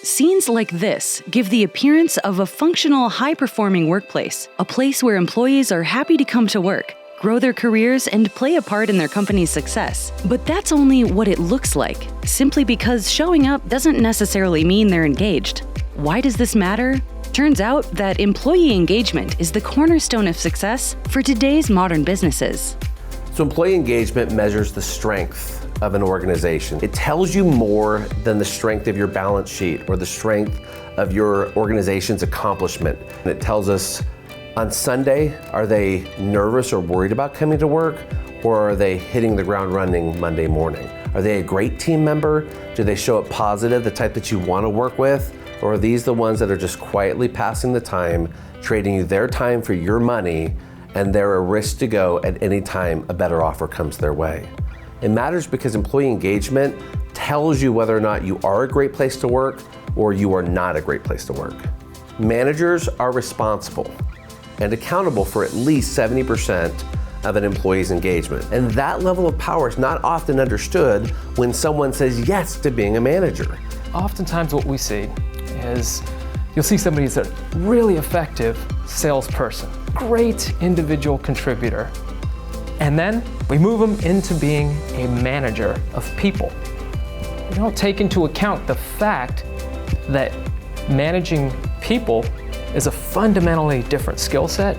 Scenes like this give the appearance of a functional, high-performing workplace, a place where employees are happy to come to work, grow their careers, and play a part in their company's success. But that's only what it looks like, simply because showing up doesn't necessarily mean they're engaged. Why does this matter? Turns out that employee engagement is the cornerstone of success for today's modern businesses. So employee engagement measures the strength of an organization. It tells you more than the strength of your balance sheet or the strength of your organization's accomplishment. And it tells us, on Sunday, are they nervous or worried about coming to work, or are they hitting the ground running Monday morning? Are they a great team member? Do they show up positive, the type that you want to work with? Or are these the ones that are just quietly passing the time, trading you their time for your money, and they're a risk to go at any time a better offer comes their way? It matters because employee engagement tells you whether or not you are a great place to work or you are not a great place to work. Managers are responsible and accountable for at least 70% of an employee's engagement. And that level of power is not often understood when someone says yes to being a manager. Oftentimes what we see is you'll see somebody who's a really effective salesperson, great individual contributor, and then we move them into being a manager of people. We don't take into account the fact that managing people is a fundamentally different skill set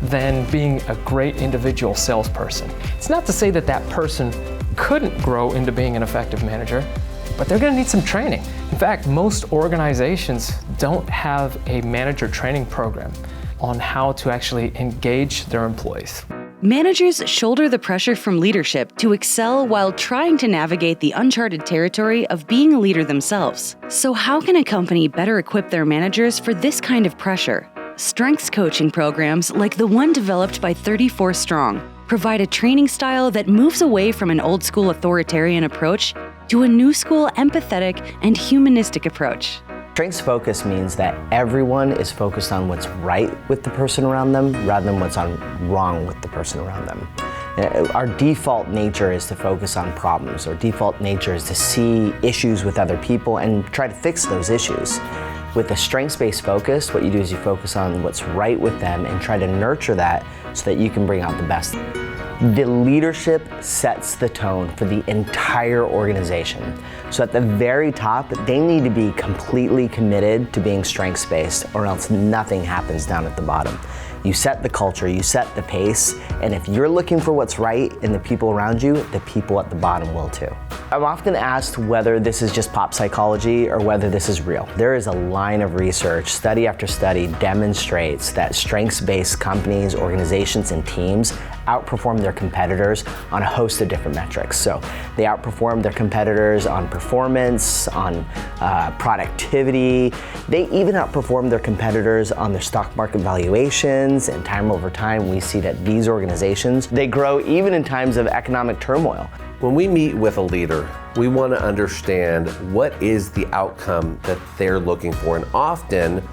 than being a great individual salesperson. It's not to say that that person couldn't grow into being an effective manager, but they're going to need some training. In fact, most organizations don't have a manager training program on how to actually engage their employees. Managers shoulder the pressure from leadership to excel while trying to navigate the uncharted territory of being a leader themselves. So how can a company better equip their managers for this kind of pressure? Strengths coaching programs like the one developed by 34 Strong provide a training style that moves away from an old-school authoritarian approach to a new-school empathetic and humanistic approach. Strengths focus means that everyone is focused on what's right with the person around them rather than what's wrong with the person around them. Our default nature is to focus on problems. Our default nature is to see issues with other people and try to fix those issues. With a strengths-based focus, what you do is you focus on what's right with them and try to nurture that so that you can bring out the best. The leadership sets the tone for the entire organization. So at the very top, they need to be completely committed to being strengths-based, or else nothing happens down at the bottom. You set the culture, you set the pace, and if you're looking for what's right in the people around you, the people at the bottom will too. I'm often asked whether this is just pop psychology or whether this is real. There is a line of research, study after study demonstrates that strengths-based companies, organizations, and teams outperform their competitors on a host of different metrics. So they outperform their competitors on performance, on productivity. They even outperform their competitors on their stock market valuations, and time over time we see that these organizations, they grow even in times of economic turmoil. When we meet with a leader, we want to understand what is the outcome that they're looking for. And often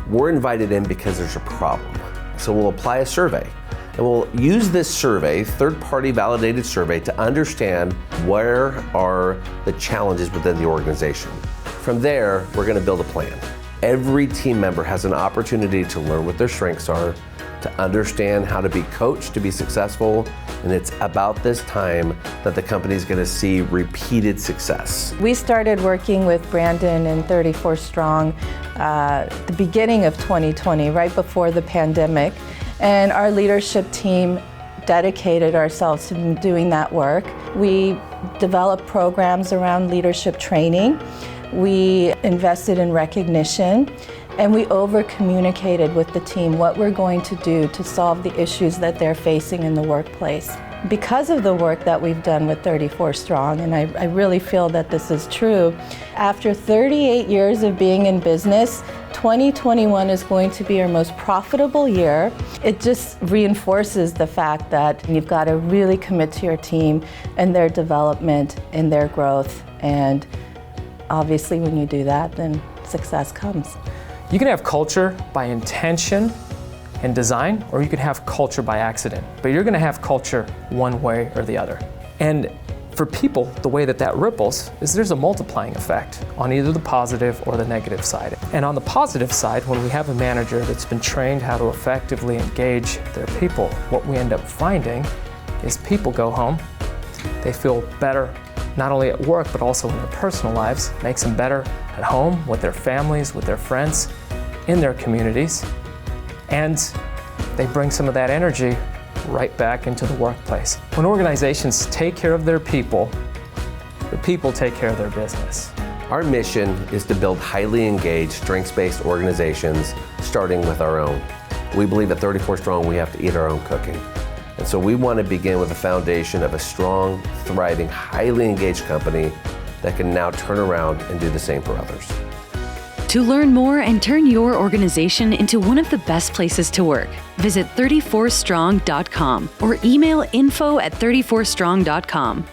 we're invited in because there's a problem. So we'll apply a survey. And we'll use this survey, third-party validated survey, to understand where are the challenges within the organization. From there, we're going to build a plan. Every team member has an opportunity to learn what their strengths are, to understand how to be coached to be successful, and it's about this time that the company is going to see repeated success. We started working with Brandon and 34 Strong at the beginning of 2020, right before the pandemic, and our leadership team dedicated ourselves to doing that work. We developed programs around leadership training. We invested in recognition, and we over-communicated with the team what we're going to do to solve the issues that they're facing in the workplace. Because of the work that we've done with 34 Strong, and I really feel that this is true, after 38 years of being in business, 2021 is going to be our most profitable year. It just reinforces the fact that you've got to really commit to your team and their development and their growth. And obviously when you do that, then success comes. You can have culture by intention and design, or you can have culture by accident. But you're going to have culture one way or the other. And for people, the way that ripples is there's a multiplying effect on either the positive or the negative side. And on the positive side, when we have a manager that's been trained how to effectively engage their people, what we end up finding is people go home, they feel better not only at work but also in their personal lives, makes them better at home, with their families, with their friends, in their communities, and they bring some of that energy right back into the workplace. When organizations take care of their people, the people take care of their business. Our mission is to build highly engaged, strengths-based organizations, starting with our own. We believe at 34 Strong we have to eat our own cooking. And so we want to begin with a foundation of a strong, thriving, highly engaged company that can now turn around and do the same for others. To learn more and turn your organization into one of the best places to work, visit 34strong.com or email info@34strong.com.